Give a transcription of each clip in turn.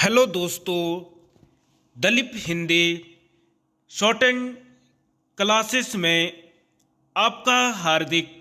Hello दोस्तों, Dalip Hindi short and classes में आपका हार्दिक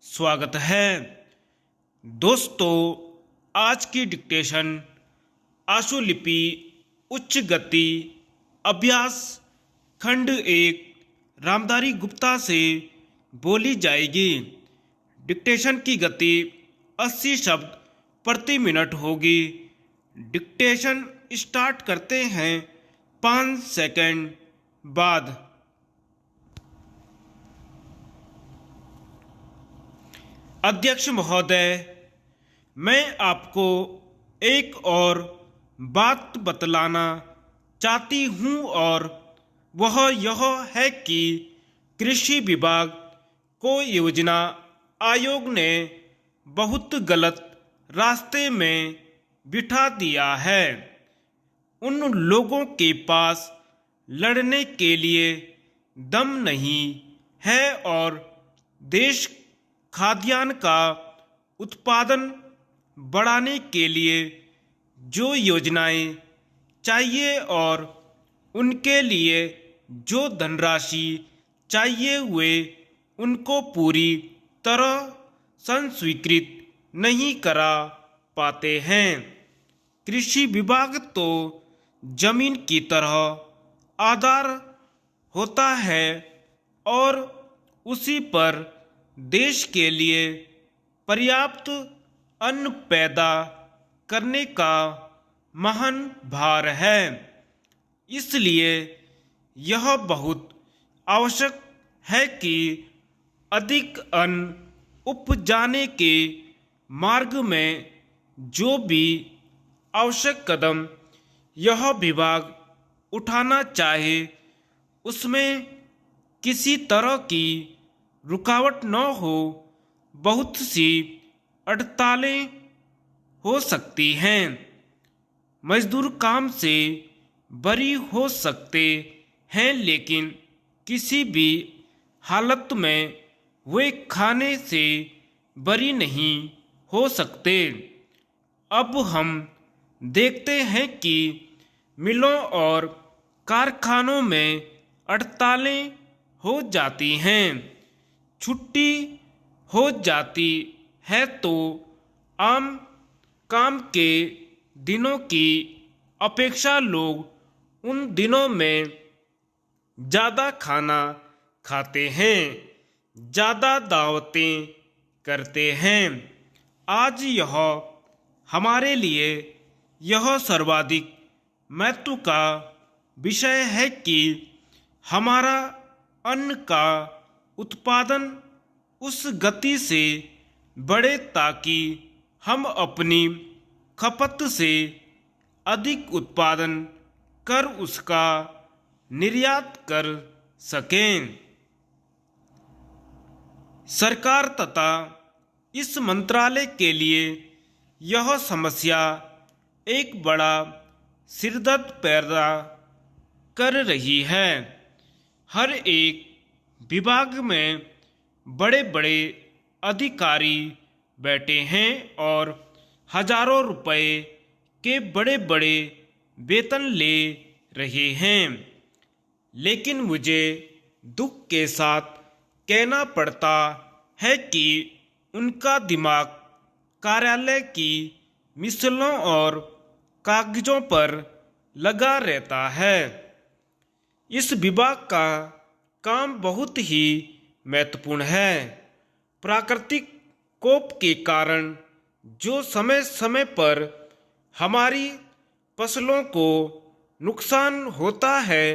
स्वागत है। दोस्तों, आज की डिक्टेशन आशुलिपि उच्च गति अभ्यास खंड 1 रामधारी गुप्ता से बोली जाएगी। डिक्टेशन की गति 80 शब्द प्रति मिनट होगी। डिक्टेशन स्टार्ट करते हैं 5 सेकंड बाद। अध्यक्ष महोदय, मैं आपको एक और बात बतलाना चाहती हूँ और वह यह है कि कृषि विभाग को योजना आयोग ने बहुत गलत रास्ते में बिठा दिया है। उन लोगों के पास लड़ने के लिए दम नहीं है और देश खाद्यान्न का उत्पादन बढ़ाने के लिए जो योजनाएं चाहिए और उनके लिए जो धनराशि चाहिए वे उनको पूरी तरह संस्वीकृत नहीं करा पाते हैं। कृषि विभाग तो जमीन की तरह आधार होता है और उसी पर देश के लिए पर्याप्त अन्न पैदा करने का महान भार है। इसलिए यह बहुत आवश्यक है कि अधिक अन्न उपजाने के मार्ग में जो भी आवश्यक कदम यह विभाग उठाना चाहे उसमें किसी तरह की रुकावट न हो। बहुत सी हड़तालें हो सकती हैं, मजदूर काम से बरी हो सकते हैं, लेकिन किसी भी हालत में वे खाने से बरी नहीं हो सकते। अब हम देखते हैं कि मिलों और कारखानों में हड़तालें हो जाती हैं, छुट्टी हो जाती है तो आम काम के दिनों की अपेक्षा लोग उन दिनों में ज़्यादा खाना खाते हैं, ज़्यादा दावतें करते हैं। आज यह हमारे लिए यह सर्वाधिक महत्व का विषय है कि हमारा अन्न का उत्पादन उस गति से बढ़े ताकि हम अपनी खपत से अधिक उत्पादन कर उसका निर्यात कर सकें। सरकार तथा इस मंत्रालय के लिए यह समस्या एक बड़ा सिरदर्द पैदा कर रही है। हर एक विभाग में बड़े बड़े अधिकारी बैठे हैं और हजारों रुपए के बड़े बड़े वेतन ले रहे हैं, लेकिन मुझे दुख के साथ कहना पड़ता है कि उनका दिमाग कार्यालय की मिसलों और कागजों पर लगा रहता है। इस विभाग का काम बहुत ही महत्वपूर्ण है। प्राकृतिक कोप के कारण जो समय समय पर हमारी फसलों को नुकसान होता है,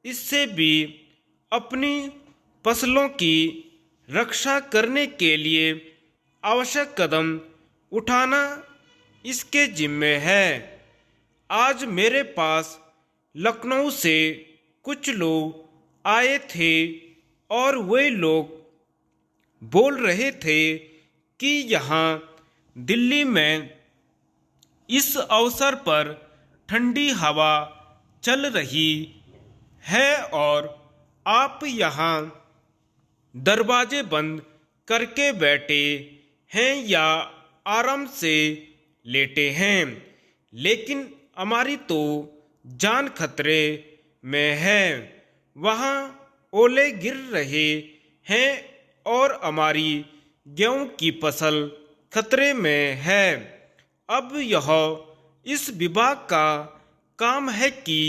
इससे भी अपनी फसलों की रक्षा करने के लिए आवश्यक कदम उठाना इसके जिम्मे है। आज मेरे पास लखनऊ से कुछ लोग आए थे और वे लोग बोल रहे थे कि यहाँ दिल्ली में इस अवसर पर ठंडी हवा चल रही है और आप यहाँ दरवाजे बंद करके बैठे हैं या आराम से लेटे हैं, लेकिन हमारी तो जान खतरे में है। वहाँ ओले गिर रहे हैं और हमारी गेहूं की फसल खतरे में है। अब यह इस विभाग का काम है कि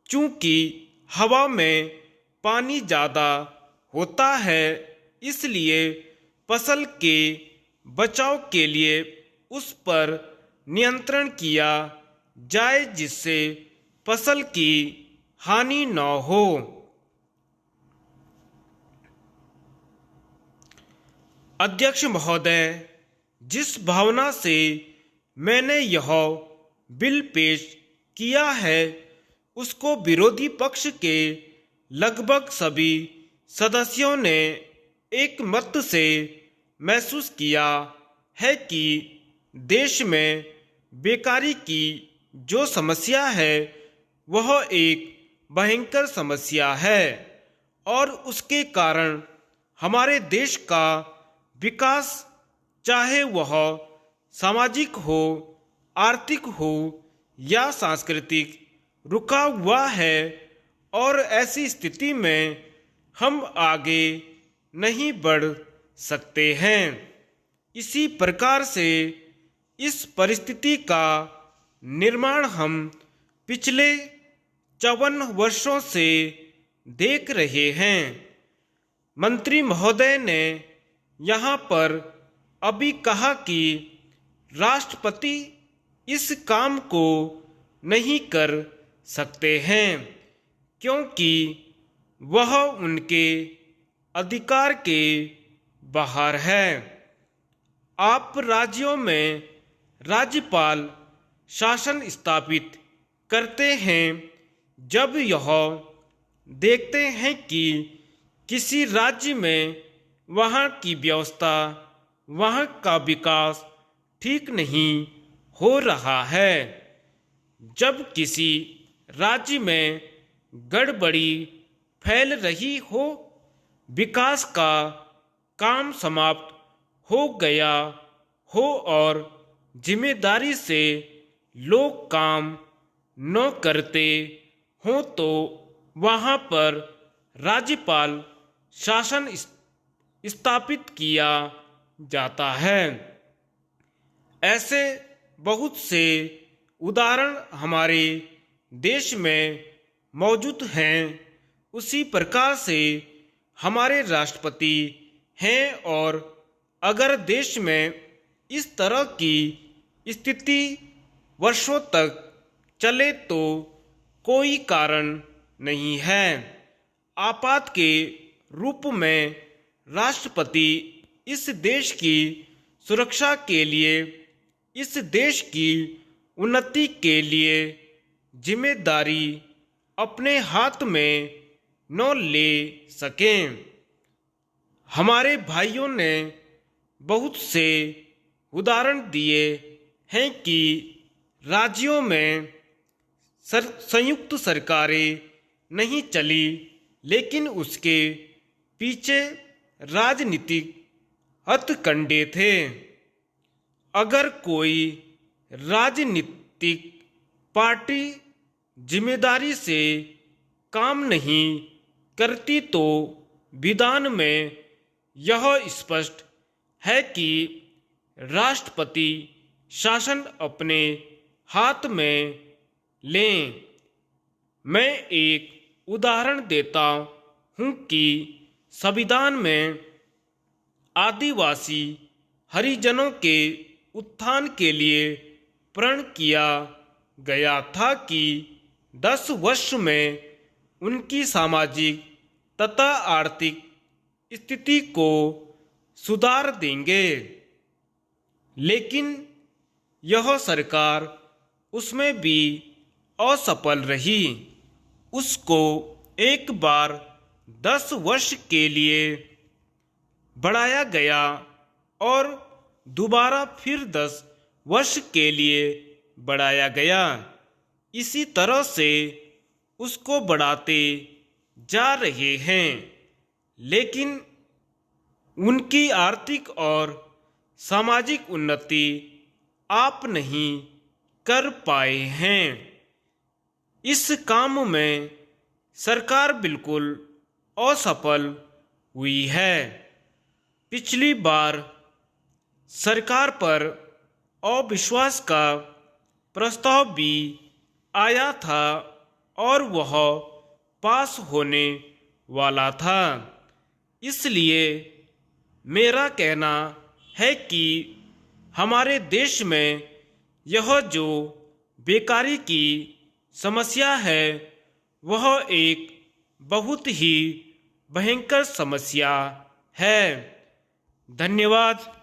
चूंकि हवा में पानी ज़्यादा होता है, इसलिए फसल के बचाव के लिए उस पर नियंत्रण किया जाए जिससे फसल की हानि न हो। अध्यक्ष महोदय, जिस भावना से मैंने यह बिल पेश किया है उसको विरोधी पक्ष के लगभग सभी सदस्यों ने एक मत से महसूस किया है कि देश में बेकारी की जो समस्या है वह एक भयंकर समस्या है और उसके कारण हमारे देश का विकास, चाहे वह सामाजिक हो, आर्थिक हो या सांस्कृतिक, रुका हुआ है और ऐसी स्थिति में हम आगे नहीं बढ़ सकते हैं। इसी प्रकार से इस परिस्थिति का निर्माण हम पिछले 54 वर्षों से देख रहे हैं। मंत्री महोदय ने यहाँ पर अभी कहा कि राष्ट्रपति इस काम को नहीं कर सकते हैं क्योंकि वह उनके अधिकार के बाहर है। आप राज्यों में राज्यपाल शासन स्थापित करते हैं जब यह देखते हैं कि किसी राज्य में वहाँ की व्यवस्था, वहाँ का विकास ठीक नहीं हो रहा है। जब किसी राज्य में गड़बड़ी फैल रही हो, विकास का काम समाप्त हो गया हो और जिम्मेदारी से लोग काम न करते हों तो वहाँ पर राज्यपाल शासन स्थापित किया जाता है। ऐसे बहुत से उदाहरण हमारे देश में मौजूद हैं। उसी प्रकार से हमारे राष्ट्रपति हैं और अगर देश में इस तरह की स्थिति वर्षों तक चले तो कोई कारण नहीं है। आपात के रूप में राष्ट्रपति इस देश की सुरक्षा के लिए, इस देश की उन्नति के लिए जिम्मेदारी अपने हाथ में न ले सकें। हमारे भाइयों ने बहुत से उदाहरण दिए हैं कि राज्यों में संयुक्त सरकारें नहीं चली, लेकिन उसके पीछे राजनीतिक हथकंडे थे। अगर कोई राजनीतिक पार्टी जिम्मेदारी से काम नहीं करती तो विधान में यह स्पष्ट है कि राष्ट्रपति शासन अपने हाथ में लें। मैं एक उदाहरण देता हूँ कि संविधान में आदिवासी हरिजनों के उत्थान के लिए प्रण किया गया था कि 10 वर्ष में उनकी सामाजिक तथा आर्थिक स्थिति को सुधार देंगे, लेकिन यह सरकार उसमें भी असफल रही। उसको एक बार 10 वर्ष के लिए बढ़ाया गया और दोबारा फिर 10 वर्ष के लिए बढ़ाया गया। इसी तरह से उसको बढ़ाते जा रहे हैं, लेकिन उनकी आर्थिक और सामाजिक उन्नति आप नहीं कर पाए हैं। इस काम में सरकार बिल्कुल असफल हुई है। पिछली बार सरकार पर अविश्वास का प्रस्ताव भी आया था और वह पास होने वाला था। इसलिए मेरा कहना है कि हमारे देश में यह जो बेकारी की समस्या है वह एक बहुत ही भयंकर समस्या है। धन्यवाद।